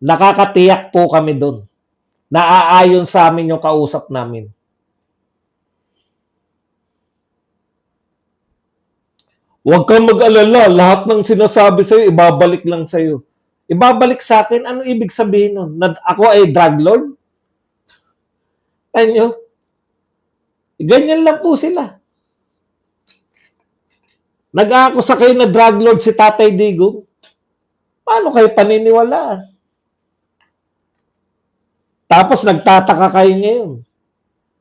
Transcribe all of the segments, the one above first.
Nakakatiyak po kami doon. Naaayon sa amin yung kausap namin. Huwag kang mag-alala, lahat ng sinasabi sa'yo, ibabalik lang sa'yo. Ibabalik sa akin, ano ibig sabihin nun? Ako ay drug lord? Ano? Ganyan lang po sila. Nag-aakusa kayo na drug lord si Tatay Digong. Paano kayo paniniwalaan? Tapos nagtataka kayo ngayon.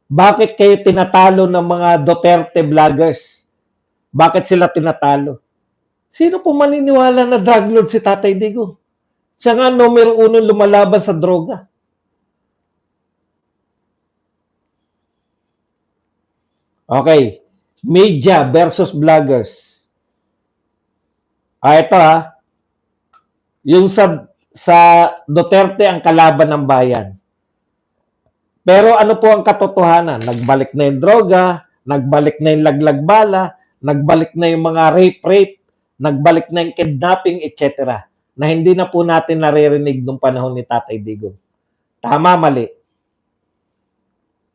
Bakit kayo tinatalo ng mga Duterte vloggers? Bakit sila tinatalo? Sino po maniniwala na drug lord si Tatay Digong? Siya nga numero 1 lumalaban sa droga. Okay. Media versus vloggers. Ito yung sa Duterte ang kalaban ng bayan. Pero ano po ang katotohanan? Nagbalik na yung droga, nagbalik na yung laglag bala, nagbalik na yung mga rape, nagbalik na yung kidnapping, etc. Na hindi na po natin naririnig nung panahon ni Tatay Digong. Tama, mali?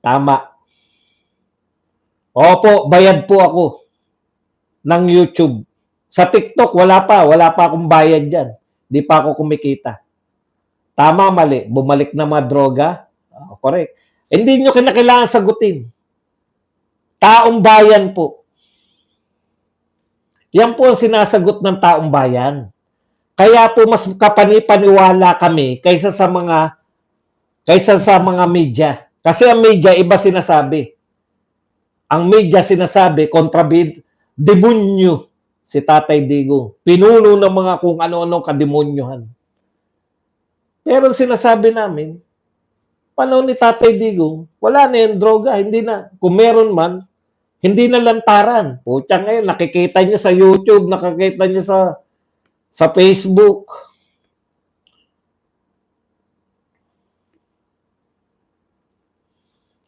Tama. Opo, bayad po ako ng YouTube. Sa TikTok, wala pa akong bayad dyan. Di pa ako kumikita. Tama, mali? Bumalik na mga droga? Correct. Hindi nyo kinakailangan sagutin. Taong bayan po. Yan po ang sinasagot ng taong bayan. Kaya po mas kapanipaniwala kami kaysa sa mga media. Kasi ang media iba sinasabi. Ang media sinasabi demonyo si Tatay Digong. Pinuno ng mga kung ano-ano kademonyohan. Pero sinasabi namin, panahon ni Tatay Digong, wala na yung droga, hindi na. Kung meron man, hindi na lantaran. Pucha ngayon, nakikita nyo sa YouTube, nakikita nyo sa Facebook.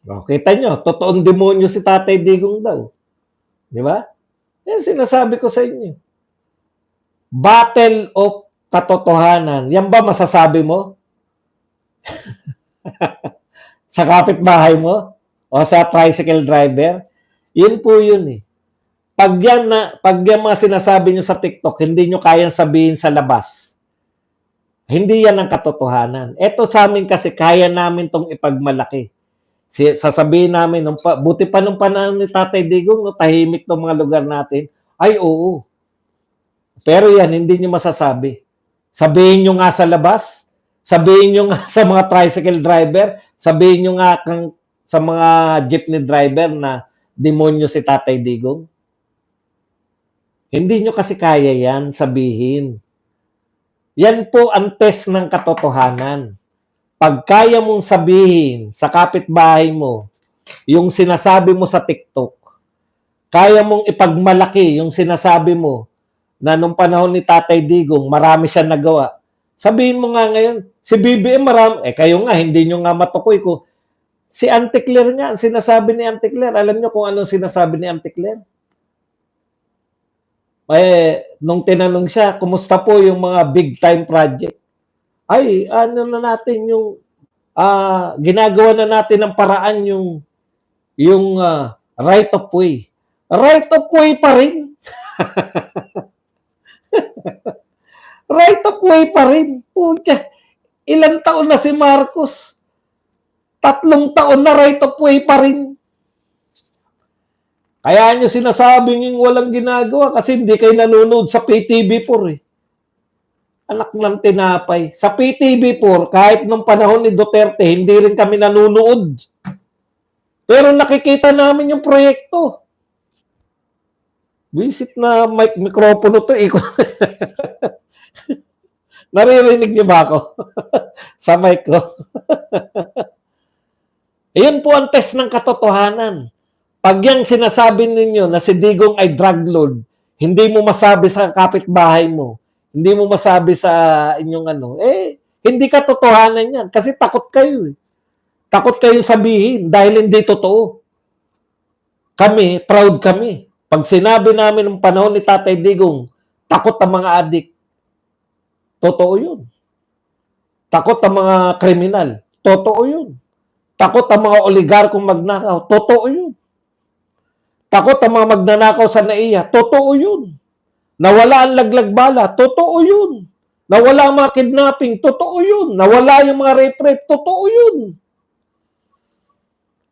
O, kita nyo, totoong demonyo si Tatay Digong daw. Di ba? Yan sinasabi ko sa inyo. Battle of katotohanan. Yan ba masasabi mo? Sa kapitbahay mo? O sa tricycle driver? Yun po yun eh. Pag yan mga sinasabi nyo sa TikTok, hindi nyo kayang sabihin sa labas. Hindi yan ang katotohanan. Ito sa amin kasi kaya namin tong ipagmalaki. Sasabihin namin, buti pa nung panahon ni Tatay Digong, no, tahimik ng mga lugar natin. Ay, oo. Pero yan, hindi nyo masasabi. Sabihin nyo nga sa labas, sabihin nyo nga sa mga tricycle driver, sabihin nyo nga sa mga jeepney driver na demonyo si Tatay Digong. Hindi nyo kasi kaya yan sabihin. Yan po ang test ng katotohanan. Pag kaya mong sabihin sa kapitbahay mo yung sinasabi mo sa TikTok, kaya mong ipagmalaki yung sinasabi mo na nung panahon ni Tatay Digong, marami siya nagawa. Sabihin mo nga ngayon, si BBM marami, kayo nga, hindi nyo nga matukoy ko. Si Auntie Claire nga, sinasabi ni Auntie Claire, alam nyo kung anong sinasabi ni Auntie Claire? Nung tinanong siya, kumusta po yung mga big time project? Ay, ano na natin yung ginagawa na natin ng paraan yung right of way. Right of way pa rin. Right of way pa rin. Pucha, ilang taon na si Marcos? 3 taon na right of way pa rin. Kaya nyo sinasabing yung walang ginagawa kasi hindi kayo nanonood sa PTV4 eh. Anak ng tinapay. Sa PTV4, kahit nung panahon ni Duterte, hindi rin kami nanonood. Pero nakikita namin yung proyekto. Visit na mikropono to. Naririnig niyo ba ako? Sa mic ko. Iyon po ang test ng katotohanan. Pag yung sinasabi ninyo na si Digong ay drug lord, hindi mo masabi sa kapitbahay mo, hindi mo masabi sa inyong hindi katotohanan yan. Kasi takot kayo. Takot kayo sabihin dahil hindi totoo. Kami, proud kami. Pag sinabi namin ng panahon ni Tatay Digong, takot ang mga adik. Totoo yun. Takot ang mga kriminal. Totoo yun. Takot ang mga oligarkong magnakaw. Totoo yun. Takot ang mga magnanakaw sa NAIA. Totoo yun. Nawala ang laglag bala. Totoo yun. Nawala ang mga kidnapping. Totoo yun. Nawala yung mga rape. Totoo yun.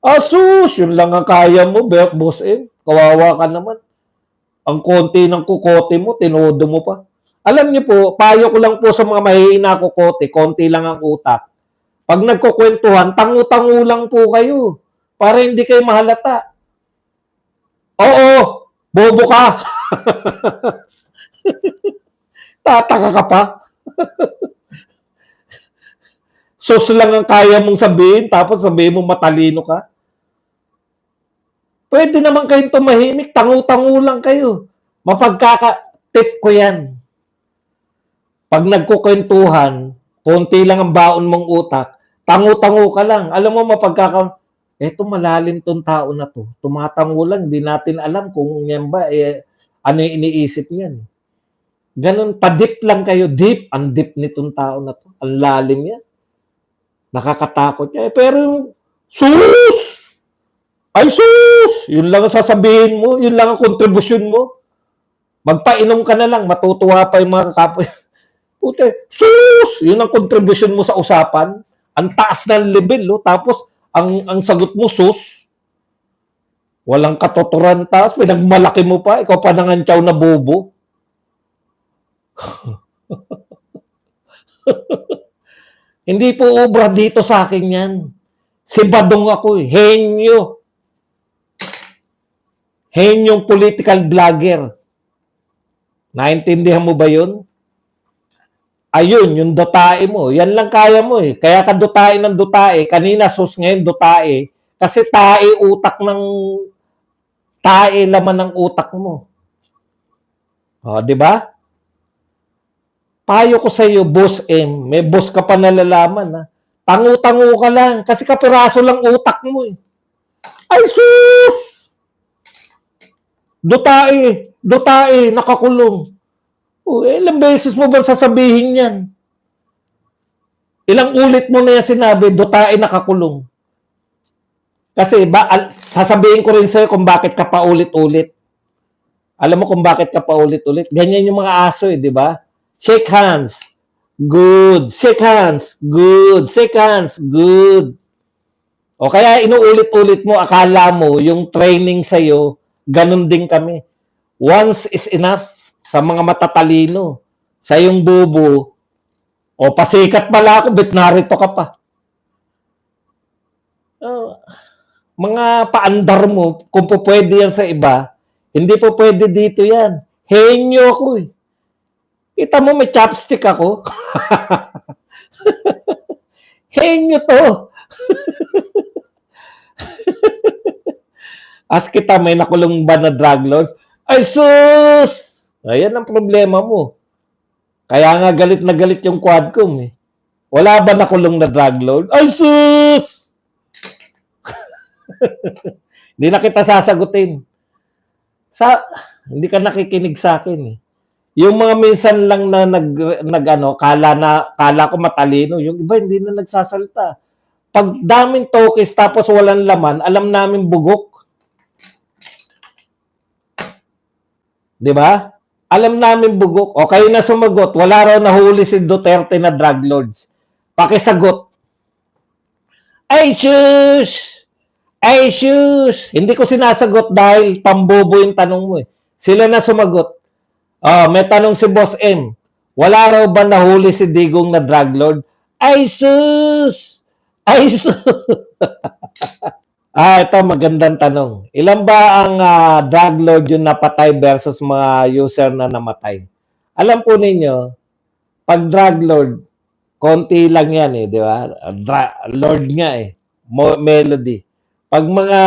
Asus, yun lang ang kaya mo, Boss M. Kawawa ka naman. Ang konti ng kukote mo, tinodo mo pa. Alam niyo po, payo ko lang po sa mga mahihina kukote, konti lang ang utak. Pag nagkukwentuhan, tangu-tangu lang po kayo para hindi kayo mahalata. Oo, bobo ka. Tataka ka pa. Sus lang ang kaya mong sabihin, tapos sabihin mo matalino ka. Pwede naman kayong tumahimik, tangu-tangu lang kayo. Mapagkaka-tip ko yan. Pag nagkukwentuhan, konti lang ang baon mong utak, tangu-tangu ka lang. Alam mo, eto malalim tong tao na to. Tumatango lang, di natin alam kung yan ba, ano yung iniisip niyan. Ganun, pa-deep lang kayo. Deep, ang deep nitong tao na to. Ang lalim yan. Nakakatakot yan. Pero yung, sus! Ay, sus! Yun lang ang sasabihin mo. Yun lang ang kontribusyon mo. Magpainom ka na lang. Matutuwa pa yung mga kapwa. Pute, sus! Yun ang kontribusyon mo sa usapan. Ang taas ng level, no? Tapos, ang sagot mo, sus. Walang katotoran taas. Pinagmalaki mo pa. Ikaw pa nangantyaw na bobo. Hindi po obra dito sa akin yan. Si Badong ako eh. Henyo. Henyong political vlogger. Naintindihan mo ba yun? Ayun, yung dotae mo. Yan lang kaya mo eh. Kaya ka dotae ng dotae. Kanina sus, ngayon dotae. Kasi tae laman ng utak mo. O, di ba? Payo ko sa iyo, Boss M. May boss ka pa nalalaman ha. Tangu-tangu ka lang. Kasi kapiraso lang utak mo eh. Ay sus! Dotae, nakakulong. Ilang beses mo ba sasabihin yan? Ilang ulit mo na yan sinabi, dotae nakakulong. Kasi sasabihin ko rin sa'yo kung bakit ka pa ulit-ulit. Alam mo kung bakit ka pa ulit-ulit? Ganyan yung mga aso eh, di ba? Shake hands. Good. Shake hands. Good. Shake hands. Good. O kaya inuulit-ulit mo, akala mo yung training sa'yo, ganun din kami. Once is enough sa mga matatalino. Sa yung bobo, o pasikat pala ako, bit narito ka pa. Mga paandar mo, kung po pwede yan sa iba, hindi po pwede dito yan. Henyo ako eh. Kita mo may chopstick ako. Henyo to. As kita may nakulong ba na drug lords? Ay sus! Ayan ang problema mo. Kaya nga galit na galit yung Quadcom eh. Wala ba nakulong na drug lord? Ay sus! Hindi na kita sasagutin. Hindi ka nakikinig sa akin eh. Yung mga minsan lang na kala ko matalino, yung iba hindi na nagsasalta. Pag daming tokis tapos walang laman, alam namin bugok. 'Di ba? Alam namin bugok. O kayo na sumagot, wala raw nahuli si Duterte na drug lords. Pakisagot. Ay shush! Ay shush! Hindi ko sinasagot dahil pambobo yung tanong mo eh. Sila na sumagot. May tanong si Boss M. Wala raw ba nahuli si Digong na drug lord? Ay sus! Ay sus! Ito magandang tanong. Ilan ba ang drug lord yung napatay versus mga user na namatay? Alam po ninyo, pag drug lord, konti lang yan eh, di ba? Lord nga eh. Melody. Pag mga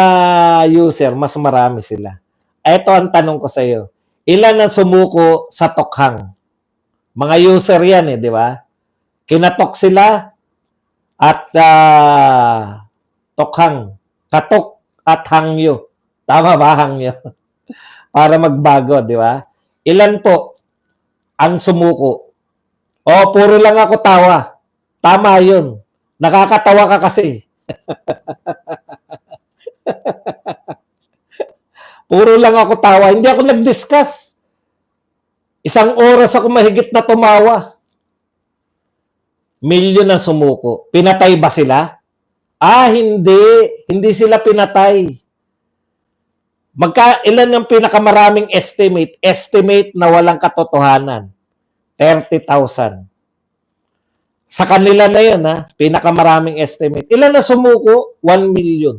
user, mas marami sila. Ito ang tanong ko sa iyo. Ilan ang sumuko sa tokhang? Mga user yan eh, di ba? Kinatok sila at tokhang. Katok at hangyo. Tama ba, hangyo? Para magbago, di ba? Ilan po ang sumuko? O, puro lang ako tawa. Tama yun. Nakakatawa ka kasi. Puro lang ako tawa. Hindi ako nag-discuss. Isang oras ako mahigit na tumawa. Milyon ang sumuko. Pinatay ba sila? Hindi. Hindi sila pinatay. Ilan ang pinakamaraming estimate? Estimate na walang katotohanan. 30,000. Sa kanila na yun, ha? Pinakamaraming estimate. Ilan na sumuko? 1 million.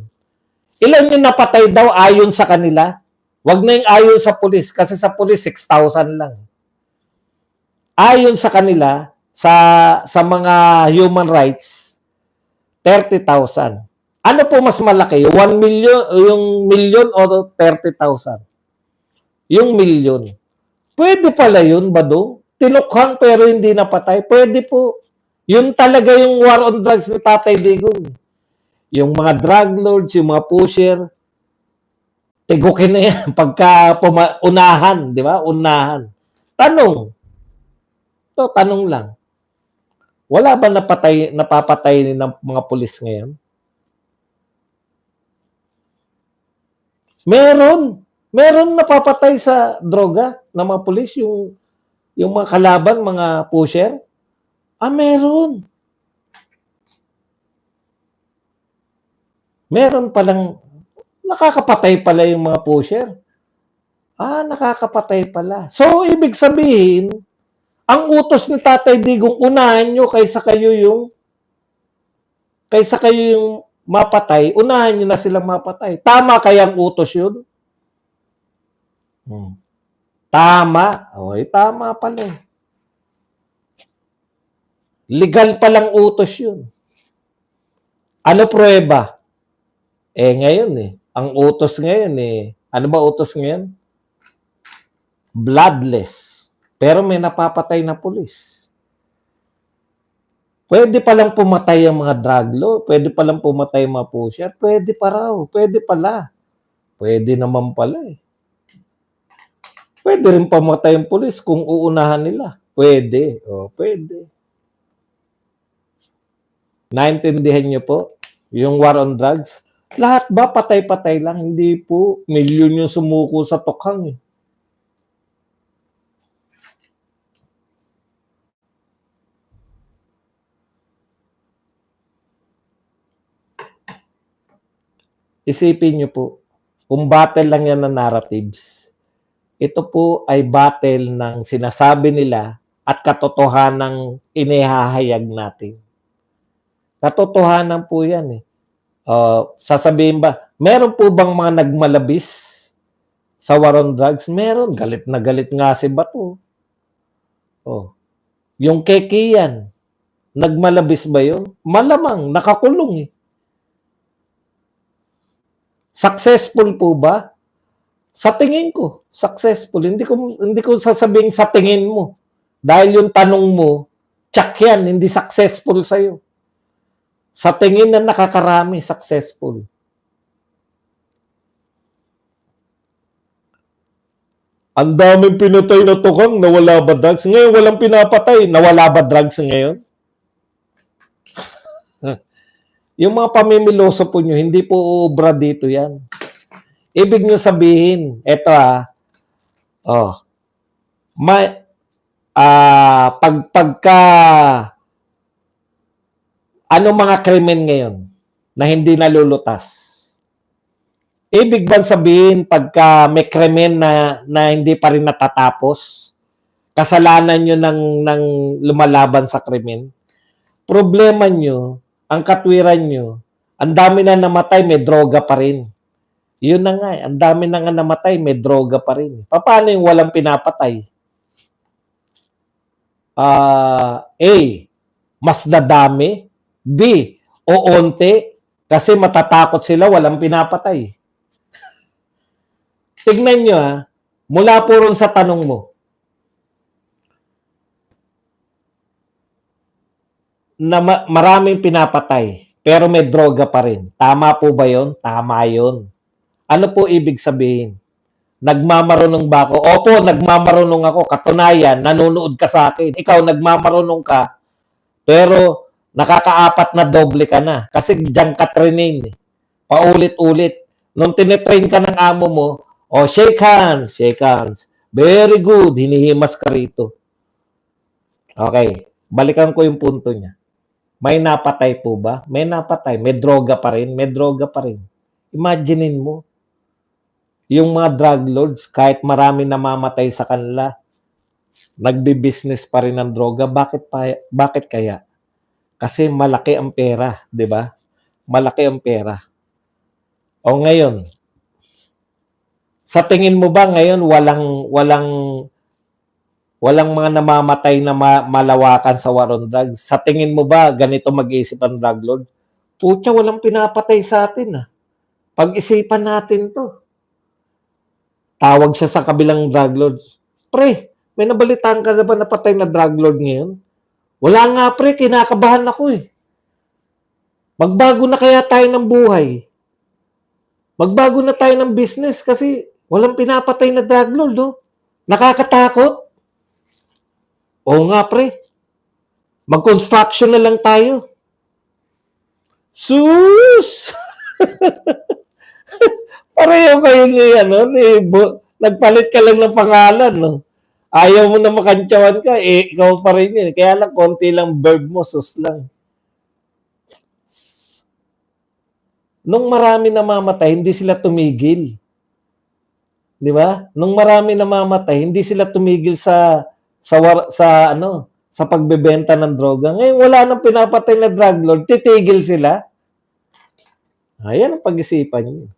Ilan yung napatay daw ayon sa kanila? Wag na yung ayon sa pulis kasi sa pulis 6,000 lang. Ayon sa kanila, sa mga human rights, 30,000. Ano po mas malaki? 1 million, yung million o 30,000? Yung million. Pwede pala yun, Badong. Tinukhang pero hindi napatay. Pwede po. Yun talaga yung war on drugs ni Tatay Digong. Yung mga drug lords, yung mga pusher, tigukin na yan pagka unahan, di ba? Unahan. Tanong. Ito, tanong lang. Wala ba napapatay ng mga pulis ngayon? Meron. Meron napapatay sa droga ng mga pulis, yung mga kalaban, mga pusher. Meron. Meron palang nakakapatay pala yung mga pusher. Nakakapatay pala. So, ibig sabihin, ang utos ni Tatay Digong, unahan nyo kaysa kayo yung mapatay, unahan nyo na silang mapatay. Tama kayang utos yun? Tama. Tama pala. Legal palang utos yun. Ano pruweba? Ngayon ang utos ngayon ano ba utos ngayon? Bloodless. Pero may napapatay na pulis. Pwede palang pumatay ang mga drug lord, pwede palang pumatay ang mga pusher, pwede pa raw, pwede pala. Pwede naman pala Pwede rin pamatay ang pulis kung uunahan nila. Pwede. Pwede. Naintindihan niyo po? Yung war on drugs? Lahat ba patay-patay lang? Hindi po. Milyon yung sumuko sa tokhang Isipin niyo po, kung battle lang yan ng narratives, ito po ay battle ng sinasabi nila at katotohanang inihahayag natin. Katotohanan po yan sasabihin ba, meron po bang mga nagmalabis sa war on drugs? Meron. Galit na galit nga si Bato. Yung Kekian, nagmalabis ba yun? Malamang, nakakulong Successful po ba? Sa tingin ko, successful. Hindi ko sasabihin sa tingin mo. Dahil yung tanong mo, tsak yan, hindi successful sa'yo. Sa tingin na nakakarami, successful. Ang daming pinatay na tukang, nawala ba drugs? Ngayon, walang pinapatay, nawala ba drugs ngayon? Yung mga pamimiloso po nyo, hindi po uubra dito yan. Ibig nyo sabihin, eto pagka ano mga krimen ngayon na hindi nalulutas? Ibig bang sabihin pagka may krimen na hindi pa rin natatapos, kasalanan nyo ng lumalaban sa krimen? Problema nyo, ang katwiran nyo, ang dami na namatay, may droga pa rin. Yun na nga, ang dami na nga namatay, may droga pa rin. Paano yung walang pinapatay? A, mas dadami. B, onte, kasi matatakot sila, walang pinapatay. Tignan nyo mula po ron sa tanong mo, na maraming pinapatay, pero may droga pa rin. Tama po ba yun? Tama yun. Ano po ibig sabihin? Nagmamarunong ba ako? Opo, nagmamarunong ako. Katunayan, nanonood ka sa akin. Ikaw, nagmamarunong ka, pero nakakaapat na doble ka na. Kasi diyan ka trainin. Paulit-ulit. Nung tinetrain ka ng amo mo, shake hands, shake hands. Very good, hinihimas ka rito. Okay, balikan ko yung punto niya. May napatay po ba? May napatay. May droga pa rin. May droga pa rin. Imaginein mo. Yung mga drug lords, kahit marami namamatay sa kanila, nagbi-business pa rin ng droga. Bakit kaya? Kasi malaki ang pera, di ba? Malaki ang pera. O ngayon, sa tingin mo ba ngayon walang mga namamatay na malawakan sa war on drugs? Sa tingin mo ba ganito mag-iisip ang drug lord? Putya, walang pinapatay sa atin. Pag-isipan natin to. Tawag siya sa kabilang drug lord. Pre, may nabalitaan ka na ba napatay na drug lord ngayon? Wala nga pre, kinakabahan ako eh. Magbago na kaya tayo ng buhay. Magbago na tayo ng business kasi walang pinapatay na drug lord. Nakakatakot. Oo nga pre. Mag-construction na lang tayo. Sus! Pareho kayo nagpalit ka lang ng pangalan, no? Ayaw mo na makantsawan ka, ikaw pa rin yun. Kaya lang, konti lang verb mo, sus lang. Nung marami namamatay, hindi sila tumigil. Di ba? Nung marami namamatay, hindi sila tumigil sa pagbebenta ng droga. Ngayon, wala nang pinapatay na drug lord, titigil sila. Ayan ang pag-isipan niyo.